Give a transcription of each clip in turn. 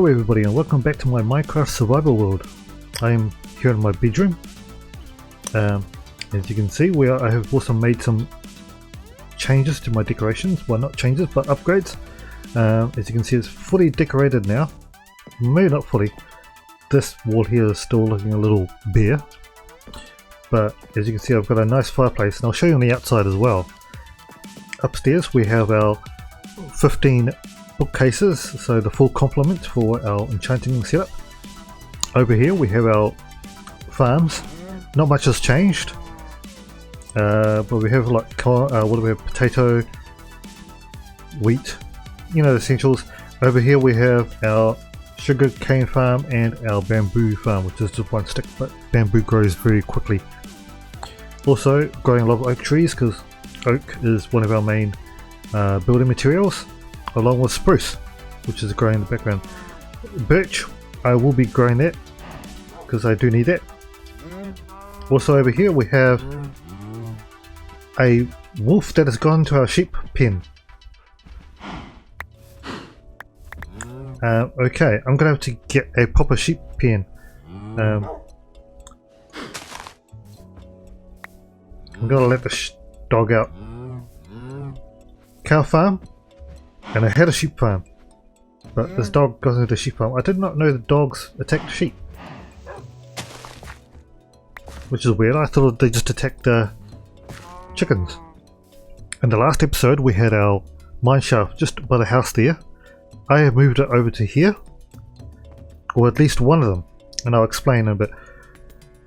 everybody and welcome back to my Minecraft survival world. I am here in my bedroom. As you can see, I have also made some changes to my decorations. Well, not changes, but upgrades. As you can see, it's fully decorated now. Maybe not fully. This wall here is still looking a little bare. But as you can see, I've got a nice fireplace, and I'll show you on the outside as well. Upstairs we have our 15 bookcases, so the full complement for our enchanting setup. Over here we have our farms. Not much has changed, but we have like what do we have? Potato, wheat, you know, the essentials. Over here we have our sugar cane farm and our bamboo farm, which is just one stick, but bamboo grows very quickly. Also growing a lot of oak trees, because oak is one of our main building materials, along with spruce, which is growing in the background. Birch, I will be growing that because I do need that. Also over here we have a wolf that has gone to our sheep pen. Okay, I'm gonna have to get a proper sheep pen. I'm gonna let the dog out. Cow farm, and I had a sheep farm, but this dog got into the sheep farm. I did not know the dogs attacked sheep, which is weird. I thought they just attacked chickens. In the last episode we had our mineshaft just by the house there. I have moved it over to here, or at least one of them, and I'll explain in a bit.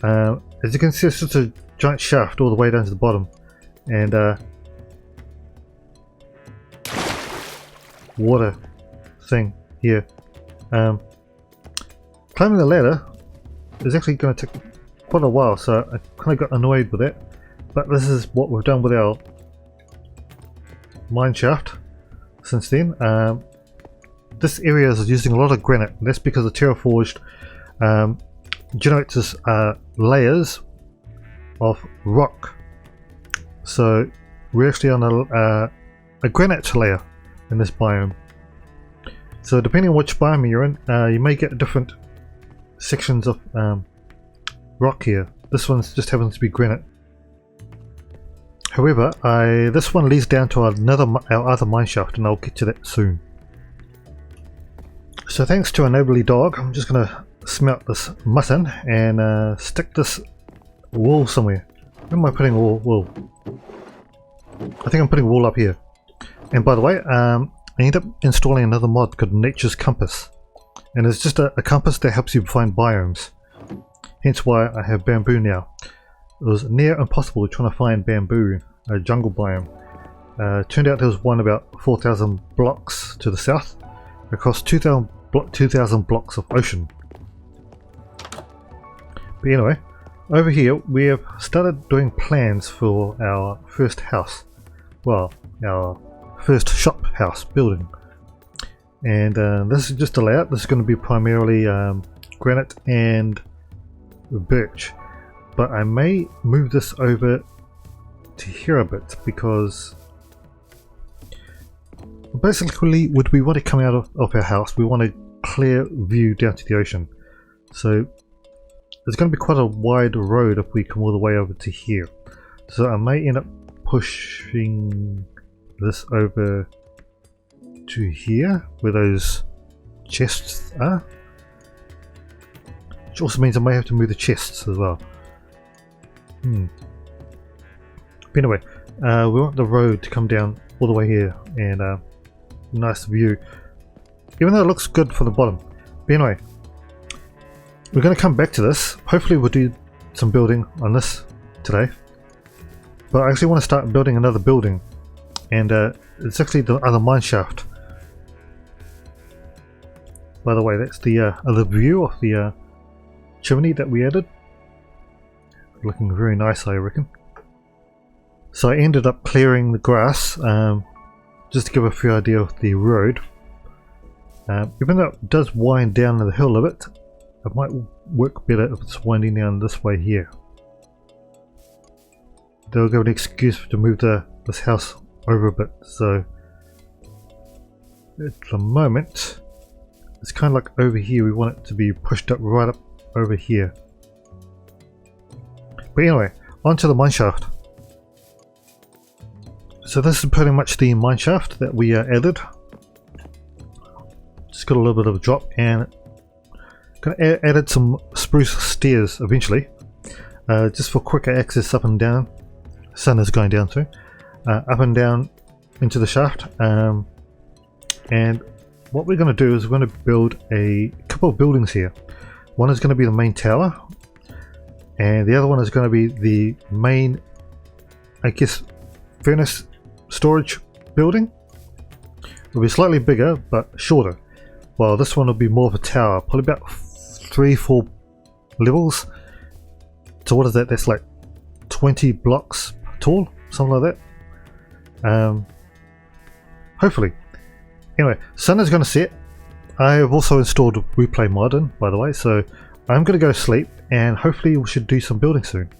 As you can see, it's just a giant shaft all the way down to the bottom, and water thing here. Climbing the ladder is actually going to take quite a while, so I kind of got annoyed with it, but this is what we've done with our mineshaft since then. This area is using a lot of granite, and that's because the Terraforged generates layers of rock, so we're actually on a granite layer in this biome. So depending on which biome you're in, you may get different sections of rock here. This one just happens to be granite. However, this one leads down to our other mineshaft, and I'll get to that soon. So thanks to a neighbourly dog, I'm just going to smelt this mutton and stick this wool somewhere. Where am I putting wool? I think I'm putting wool up here. And by the way, I ended up installing another mod called Nature's Compass, and it's just a compass that helps you find biomes. Hence why I have bamboo now. It was near impossible trying to find bamboo, a jungle biome. Turned out there was one about 4,000 blocks to the south, across 2,000 blocks of ocean. But anyway, over here we have started doing plans for our first house. Well, our first shop house building, and this is just a layout. This is going to be primarily granite and birch, but I may move this over to here a bit, because basically when we want to come out of our house, we want a clear view down to the ocean. So there's going to be quite a wide road if we come all the way over to here, so I may end up pushing this over to here where those chests are, which also means I may have to move the chests as well. But anyway, we want the road to come down all the way here, and nice view, even though it looks good from the bottom. But anyway, we're going to come back to this. Hopefully we'll do some building on this today, but I actually want to start building another building, and it's actually the other mineshaft. By the way, that's the other view of the chimney that we added. Looking very nice, I reckon. So I ended up clearing the grass just to give a fair idea of the road. Even though it does wind down the hill a bit, it might work better if it's winding down this way here. They'll give an excuse to move this house over a bit, so at the moment it's kind of like over here. We want it to be pushed up right up over here. But anyway, onto the mineshaft. So this is pretty much the mineshaft that we added. Just got a little bit of a drop, and added some spruce stairs eventually, just for quicker access up and down. Sun is going down too, up and down into the shaft. And what we're going to do is we're going to build a couple of buildings here. One is going to be the main tower, and the other one is going to be the main, I guess, furnace storage building. It'll be slightly bigger but shorter, while this one will be more of a tower, probably about 3-4 levels. So what is that? That's like 20 blocks tall, something like that. Hopefully. Anyway, sun is going to set. I have also installed Replay Modern, by the way, so I'm going to go sleep, and hopefully we should do some building soon.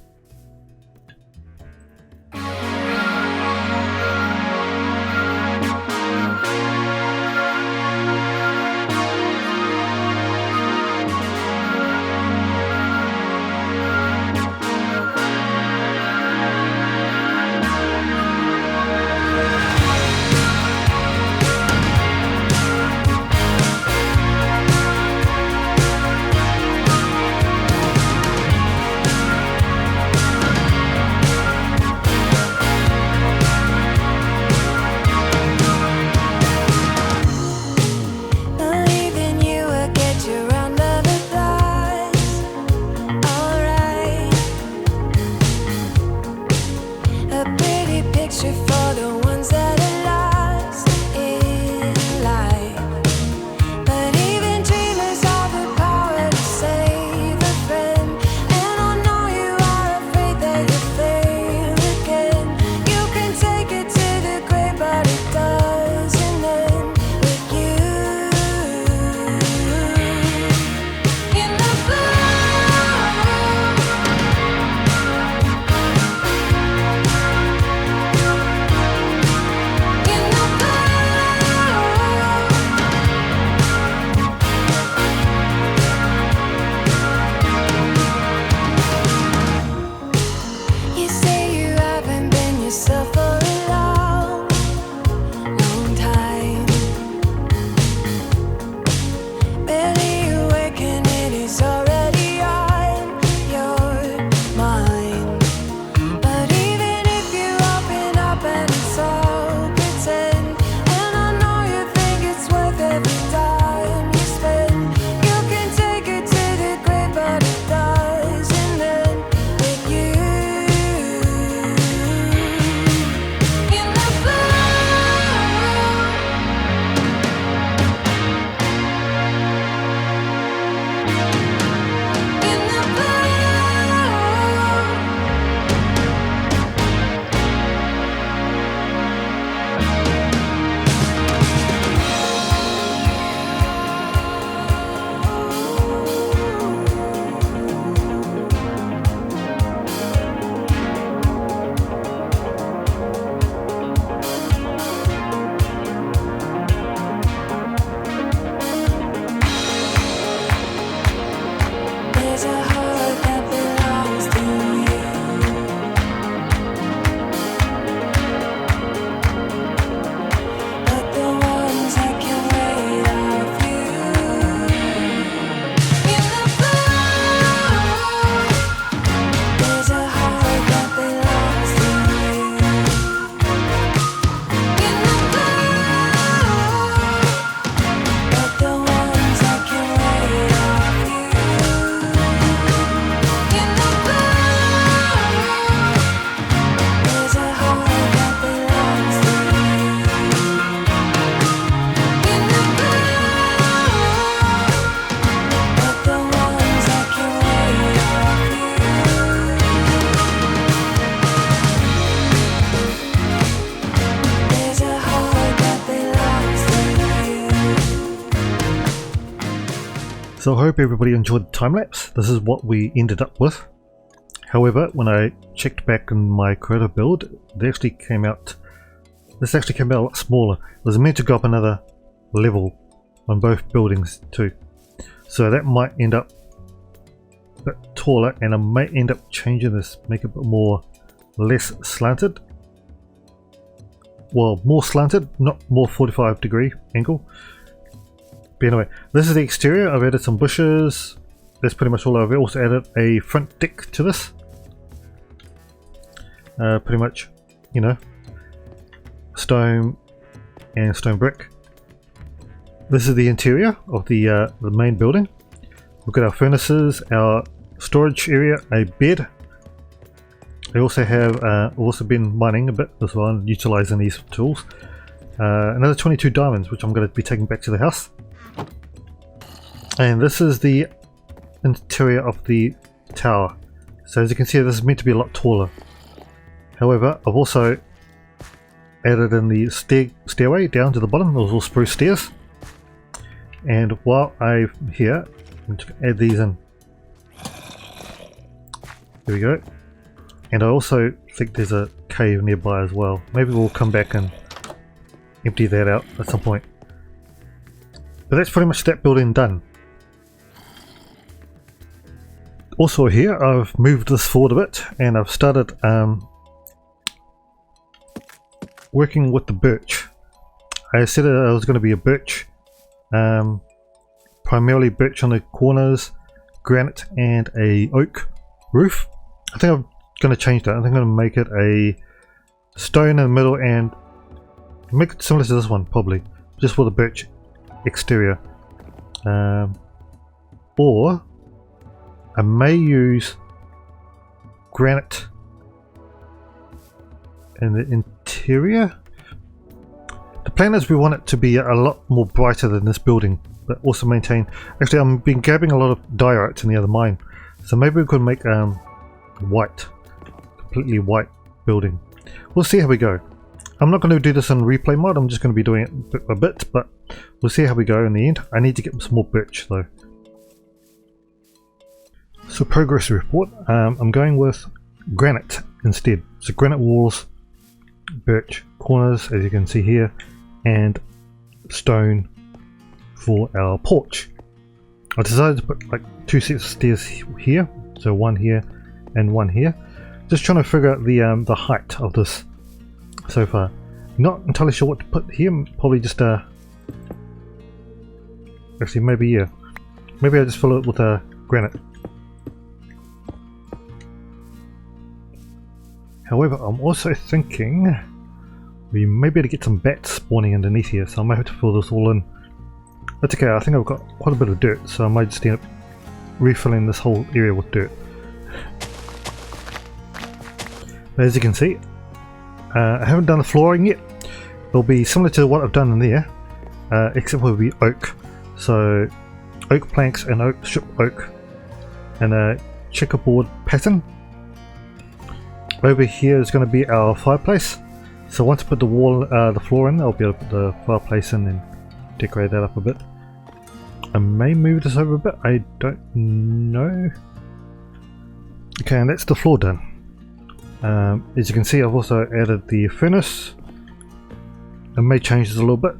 So I hope everybody enjoyed the time-lapse. This is what we ended up with. However, when I checked back in my creator build, this actually came out a lot smaller. It was meant to go up another level on both buildings too. So that might end up a bit taller, and I may end up changing this, make it a bit more less slanted. Well, more slanted, not more 45-degree angle. But anyway, this is the exterior. I've added some bushes. That's pretty much all. I've also added a front deck to this. Pretty much, you know, stone and stone brick. This is the interior of the main building. We've got our furnaces, our storage area, a bed. I also have also been mining a bit as well and utilizing these tools. Another 22 diamonds, which I'm going to be taking back to the house. And this is the interior of the tower. So as you can see, this is meant to be a lot taller. However, I've also added in the stairway down to the bottom. Those all spruce stairs. And while I'm here, I'm just going to add these in. There we go. And I also think there's a cave nearby as well. Maybe we'll come back and empty that out at some point. But that's pretty much that building done. Also here, I've moved this forward a bit, and I've started working with the birch. I said I was going to be a birch, primarily birch on the corners, granite, and a oak roof. I think I'm going to change that. I think I'm going to make it a stone in the middle and make it similar to this one, probably just for the birch exterior. Or I may use granite in the interior. The plan is we want it to be a lot more brighter than this building, but also maintain. Actually, I've been grabbing a lot of diorite in the other mine, so maybe we could make white, completely white building. We'll see how we go. I'm not going to do this in replay mode. I'm just going to be doing it bit by bit, but we'll see how we go in the end. I need to get some more birch though. So progress report. I'm going with granite instead. So granite walls, birch corners, as you can see here, and stone for our porch. I decided to put like 2 sets of stairs here, so one here and one here. Just trying to figure out the height of this so far. Not entirely sure what to put here. Probably just actually maybe yeah. Maybe I just fill it with granite. However, I'm also thinking we may be able to get some bats spawning underneath here, so I might have to fill this all in. That's okay, I think I've got quite a bit of dirt, so I might just end up refilling this whole area with dirt. As you can see, I haven't done the flooring yet. It'll be similar to what I've done in there, except for it'll be oak. So oak planks and oak strip oak and a checkerboard pattern. Over here is going to be our fireplace. So once I put the floor in, I'll be able to put the fireplace in and decorate that up a bit. I may move this over a bit, I don't know. Okay, and that's the floor done. As you can see, I've also added the furnace. I may change this a little bit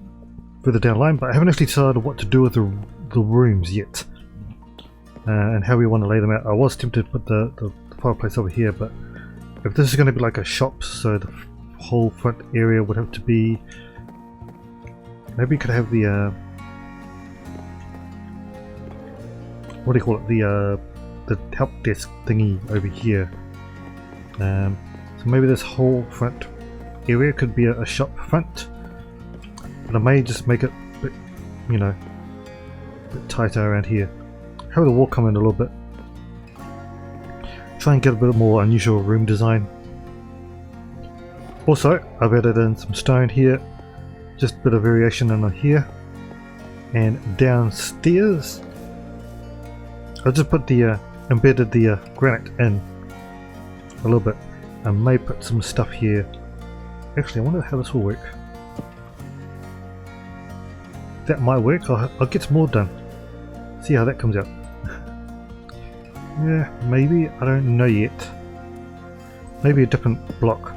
further down the line, but I haven't actually decided what to do with the rooms yet. And how we want to lay them out. I was tempted to put the fireplace over here, but if this is going to be like a shop, so the whole front area would have to be, maybe you could have the what do you call it, the help desk thingy over here. So maybe this whole front area could be a shop front, but I may just make it a bit, you know, a bit tighter around here. Have the wall come in a little bit. Try and get a bit more unusual room design. Also, I've added in some stone here, just a bit of variation in here. And downstairs, I just put the embedded the granite in a little bit. I may put some stuff here. Actually, I wonder how this will work. That might work. I'll get some more done. See how that comes out. Yeah, maybe, I don't know yet. Maybe a different block.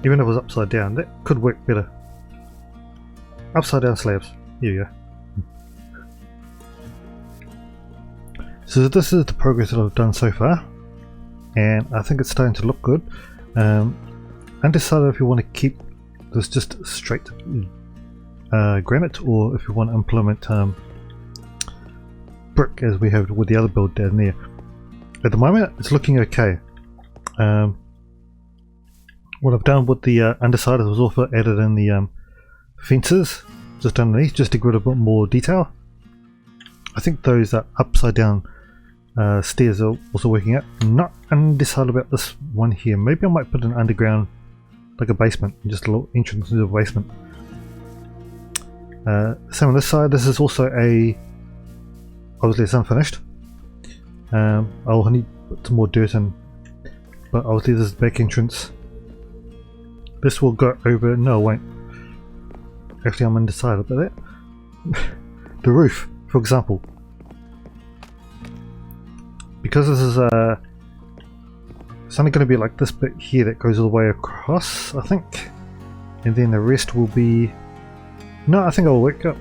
Even if it was upside down, that could work better. upside down slabs. Here you go. So this is the progress that I've done so far, and I think it's starting to look good. Undecided if you want to keep this just straight granite, or if you want to implement brick as we have with the other build down there. At the moment it's looking okay. What I've done with the underside is also added in the fences just underneath, just to give it a bit more detail. I think those upside down stairs are also working out. I'm not undecided about this one here. Maybe I might put an underground, like a basement, just a little entrance into the basement. Same on this side. This is also obviously it's unfinished. I'll need to put some more dirt in, but obviously this is the back entrance. This will go over. No, it won't. Actually, I'm undecided about that. The roof, for example, because this is it's only going to be like this bit here that goes all the way across, I think, and then the rest will be. No, I think I'll work up.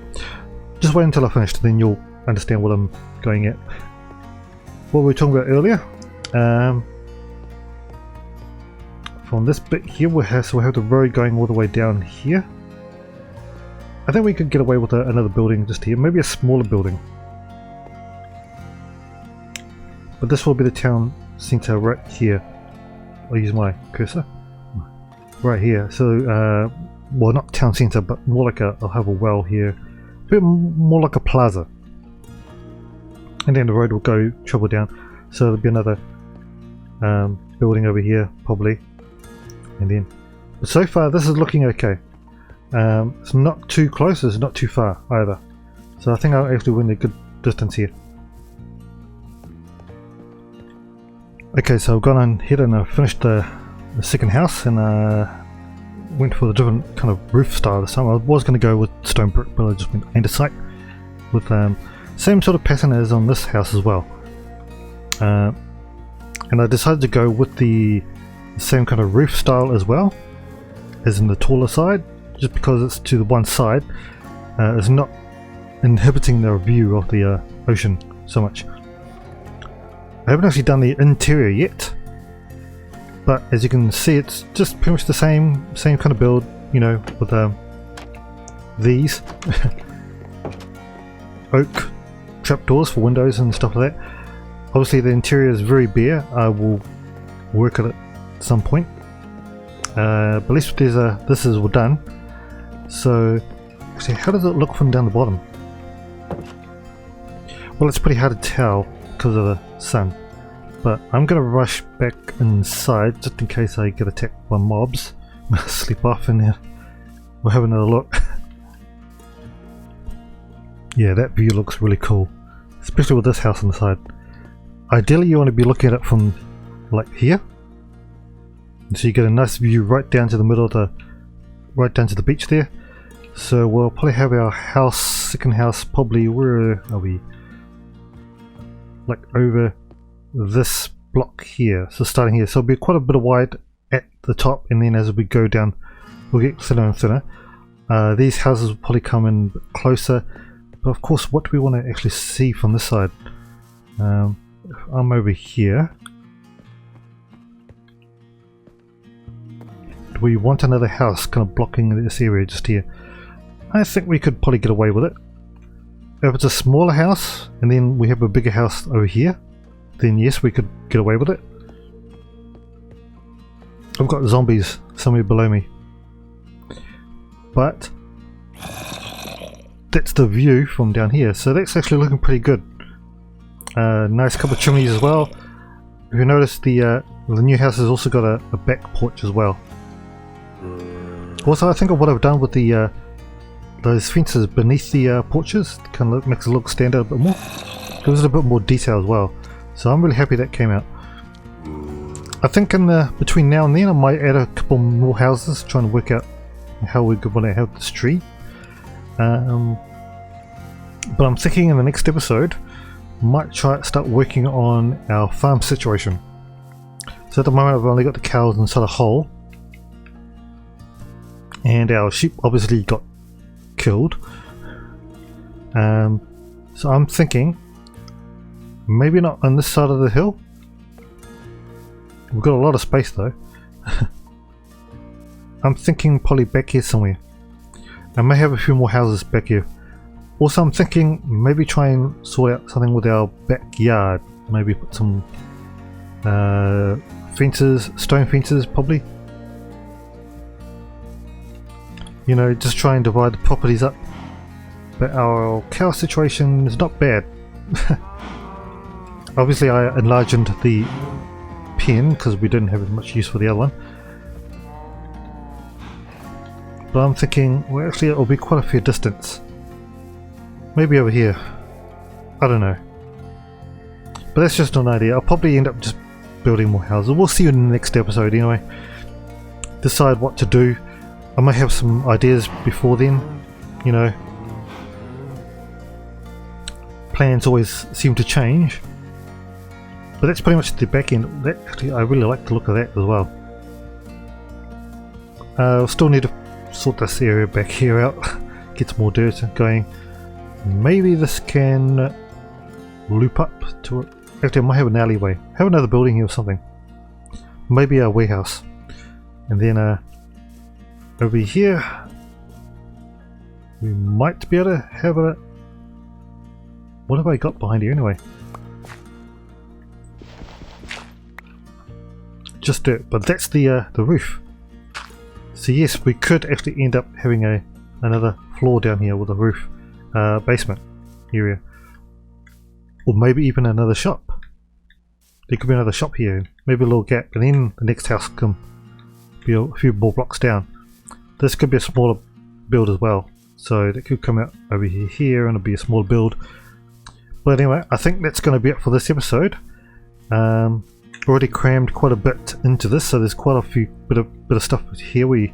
Just wait until I finish, then you'll understand what I'm going at. What we were talking about earlier. From this bit here, we'll have the road going all the way down here. I think we could get away with another building just here, maybe a smaller building. But this will be the town centre right here. I'll use my cursor. Right here. So, well, not town centre, but more like I'll have a well here. A bit more like a plaza. And then the road will go travel down. So there'll be another building over here, probably. And then, but so far this is looking okay. It's not too close, it's not too far either. So I think I'll actually win a good distance here. Okay, so I've gone ahead and finished the second house, and went for the different kind of roof style this time. I was going to go with stone brick, but I just went andesite with same sort of pattern as on this house as well. And I decided to go with the same kind of roof style as well as in the taller side, just because it's to the one side. It's not inhibiting the view of the ocean so much. I haven't actually done the interior yet, but as you can see, it's just pretty much the same kind of build, you know, with these oak trapdoors for windows and stuff like that. Obviously the interior is very bare. I will work at it at some point, but at least there's this is all done. So actually, how does it look from down the bottom? Well, it's pretty hard to tell because of the sun, but I'm gonna rush back inside just in case I get attacked by mobs. I'll sleep off and we'll have another look. Yeah, that view looks really cool, especially with this house on the side. Ideally you want to be looking at it from like here, so you get a nice view right down to the middle of right down to the beach there. So we'll probably have our house, second house, probably, where are we? Like over this block here, so starting here, so it'll be quite a bit of wide at the top, and then as we go down we'll get thinner and thinner. These houses will probably come in a bit closer, but of course what do we want to actually see from this side? I'm over here. Do we want another house kind of blocking this area just here? I think we could probably get away with it. If it's a smaller house and then we have a bigger house over here, then yes, we could get away with it. I've got zombies somewhere below me, but that's the view from down here, so that's actually looking pretty good. Nice couple of chimneys as well. If you notice, the new house has also got a back porch as well. Also, I think of what I've done with the those fences beneath the porches, kind of makes it look stand out a bit more. Gives it a bit more detail as well. So I'm really happy that came out. I think in between now and then I might add a couple more houses, trying to work out how we're going to have this tree. But I'm thinking in the next episode might start working on our farm situation. So at the moment I've only got the cows inside a hole, and our sheep obviously got killed. So I'm thinking maybe not on this side of the hill. We've got a lot of space though. I'm thinking probably back here somewhere. I may have a few more houses back here. Also, I'm thinking maybe try and sort out something with our backyard. Maybe put some fences, stone fences probably. You know, just try and divide the properties up. But our cow situation is not bad. Obviously I enlarged the pen because we didn't have as much use for the other one. But I'm thinking, well actually it'll be quite a fair distance. Maybe over here. I don't know. But that's just an idea. I'll probably end up just building more houses. We'll see you in the next episode anyway. Decide what to do. I might have some ideas before then, you know. Plans always seem to change. But that's pretty much the back end. That, actually, I really like the look of that as well. I'll still need to sort this area back here out. Get some more dirt going. Maybe this can loop up to it. Actually, I might have an alleyway. Have another building here or something. Maybe a warehouse. And then over here we might be able to have a... What have I got behind here anyway? Just dirt, but that's the roof. So yes, we could actually end up having another floor down here with a roof, basement area, or maybe even another shop. There could be another shop here, maybe a little gap, and then the next house can be a few more blocks down. This could be a smaller build as well, so that could come out over here and it'll be a small build. But anyway, I think that's going to be it for this episode. Already crammed quite a bit into this, so there's quite a few bit of stuff here. We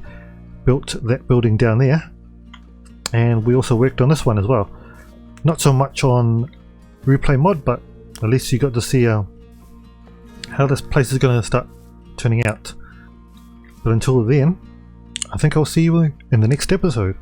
built that building down there, and we also worked on this one as well. Not so much on replay mod, but at least you got to see how this place is going to start turning out. But until then, I think I'll see you in the next episode.